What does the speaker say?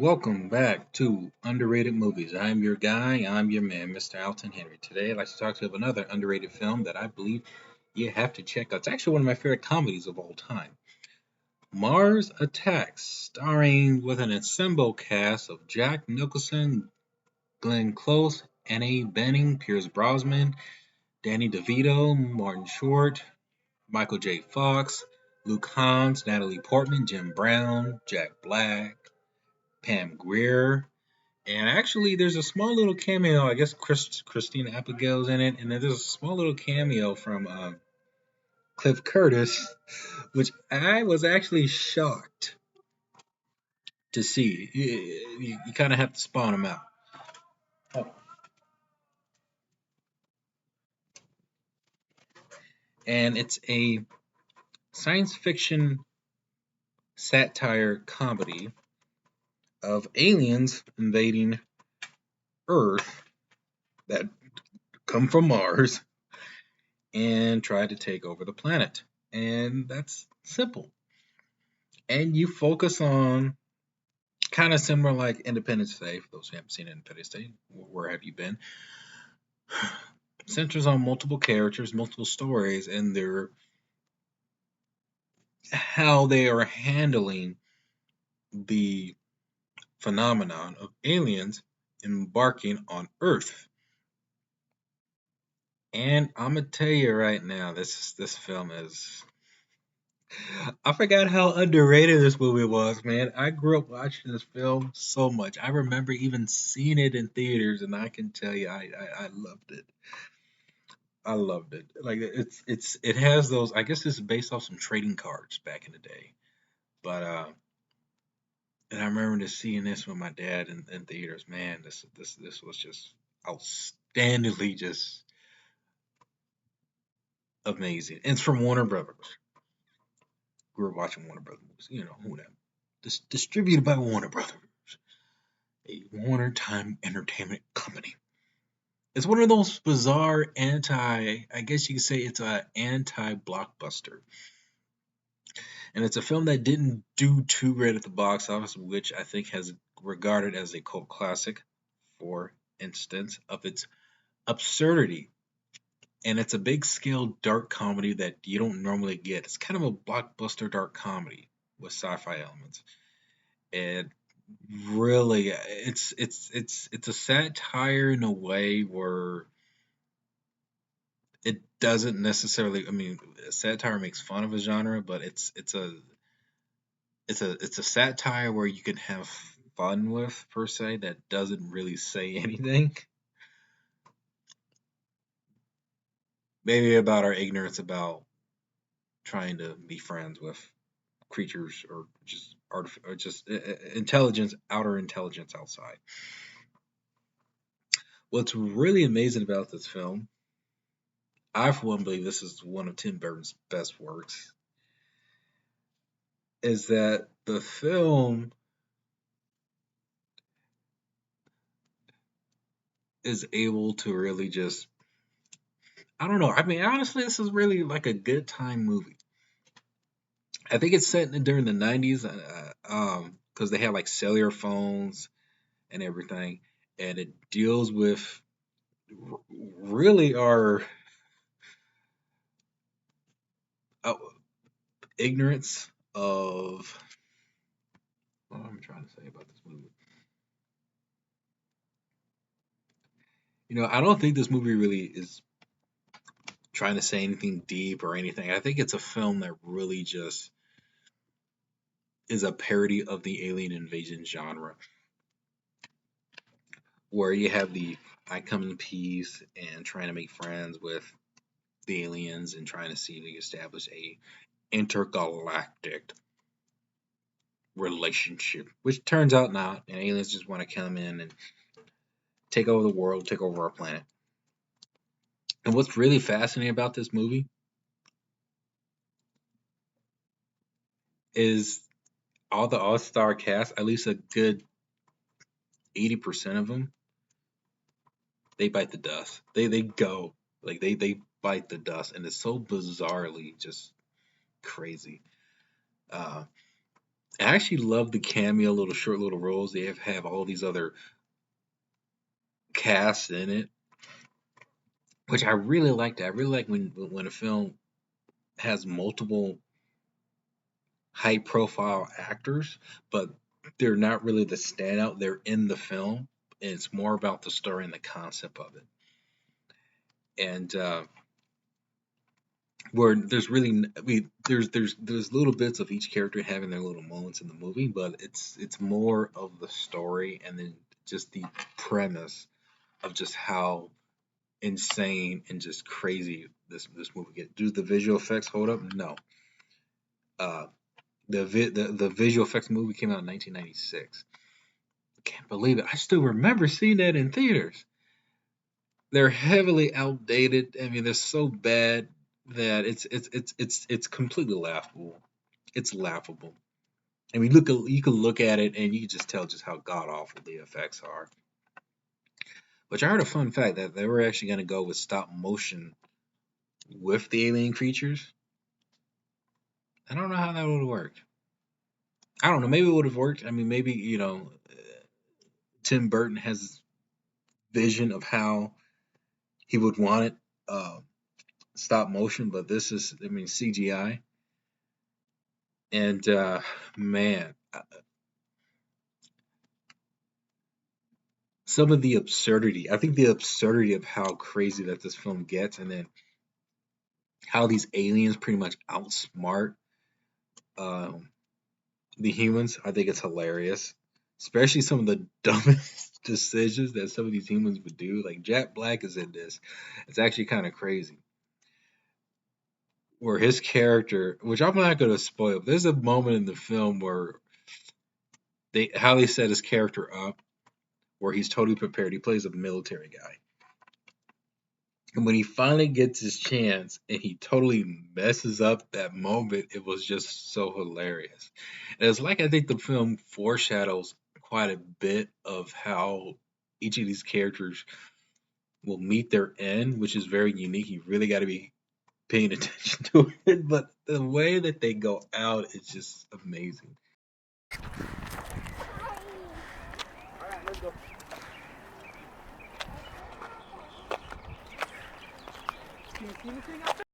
Welcome back to Underrated Movies. I'm your guy, I'm your man, Mr. Alton Henry. Today, I'd like to talk to you about another underrated film that I believe you have to check out. It's actually one of my favorite comedies of all time. Mars Attacks, starring with an ensemble cast of Jack Nicholson, Glenn Close, Annie Bening, Pierce Brosnan, Danny DeVito, Martin Short, Michael J. Fox, Luke Hans, Natalie Portman, Jim Brown, Jack Black, Pam Grier, and actually, there's a small little cameo. I guess Christina Applegail's in it, and then there's a small little cameo from Cliff Curtis, which I was actually shocked to see. You kind of have to spawn them out. Oh. And it's a science fiction satire comedy of aliens invading Earth that come from Mars and try to take over the planet. And that's simple. And you focus on kind of similar like Independence Day. For those who haven't seen Independence Day, where have you been? Centers on multiple characters, multiple stories, and their how they are handling the phenomenon of aliens embarking on Earth. And I'm gonna tell you right now, this film is. I forgot how underrated this movie was, man. I grew up watching this film so much. I remember even seeing it in theaters, and I can tell you, I loved it. I loved it. Like it has those. I guess it's based off some trading cards back in the day. But and I remember just seeing this with my dad in theaters. Man, this was just outstandingly just amazing. And it's from Warner Brothers. We were watching Warner Brothers movies. You know who that? Distributed by Warner Brothers, a Warner Time Entertainment company. It's one of those bizarre anti. I guess you could say it's a anti blockbuster. And it's a film that didn't do too great at the box office, which I think has regarded as a cult classic, for instance, of its absurdity. And it's a big scale dark comedy that you don't normally get. It's kind of a blockbuster dark comedy with sci-fi elements. And really, it's a satire in a way where it doesn't necessarily. I mean, satire makes fun of a genre, but it's a satire where you can have fun with per se that doesn't really say anything. Maybe about our ignorance about trying to be friends with creatures or just or just intelligence, outer intelligence outside. What's really amazing about this film, I for one believe this is one of Tim Burton's best works, is that the film is able to really just I don't know. I mean, honestly, this is really like a good time movie. I think it's set during the 90s, because they had like cellular phones and everything, and it deals with really our uh, ignorance of what am I trying to say about this movie. I don't think this movie really is trying to say anything deep or anything. I think it's a film that really just is a parody of the alien invasion genre, where you have the I come in peace and trying to make friends with the aliens and trying to see if we can establish a intergalactic relationship, which turns out not, and aliens just want to come in and take over the world, take over our planet. And what's really fascinating about this movie is all the all-star cast, at least a good 80% of them, they bite the dust. They go like they bite the dust, and it's so bizarrely just crazy. Uh, I actually love the cameo, little short little roles. They have all these other casts in it, which I really like. That I really like when a film has multiple high profile actors, but they're not really the standout. They're in the film, and it's more about the story and the concept of it. And where there's really, I mean, there's little bits of each character having their little moments in the movie, but it's more of the story and then just the premise of just how insane and just crazy this movie gets. Do the visual effects hold up? No. Uh, the visual effects movie came out in 1996. Can't believe it. I still remember seeing that in theaters. They're heavily outdated. I mean, they're so bad that it's completely laughable. It's laughable. I mean, you can look at it and you can just tell just how god awful the effects are. But I heard a fun fact that they were actually going to go with stop motion with the alien creatures. I don't know how that would have worked. I don't know. Maybe it would have worked. I mean, maybe Tim Burton has vision of how he would want it stop motion, but this is, I mean, CGI. And man, some of the absurdity. I think the absurdity of how crazy that this film gets, and then how these aliens pretty much outsmart um, the humans. I think it's hilarious, especially some of the dumbest decisions that some of these humans would do. Like Jack Black is in this. It's actually kind of crazy. Where his character, which I'm not going to spoil, but there's a moment in the film where how they set his character up, where he's totally prepared. He plays a military guy. And when he finally gets his chance and he totally messes up that moment, it was just so hilarious. And it's like I think the film foreshadows quite a bit of how each of these characters will meet their end, which is very unique. You really got to be paying attention to it. But the way that they go out is just amazing.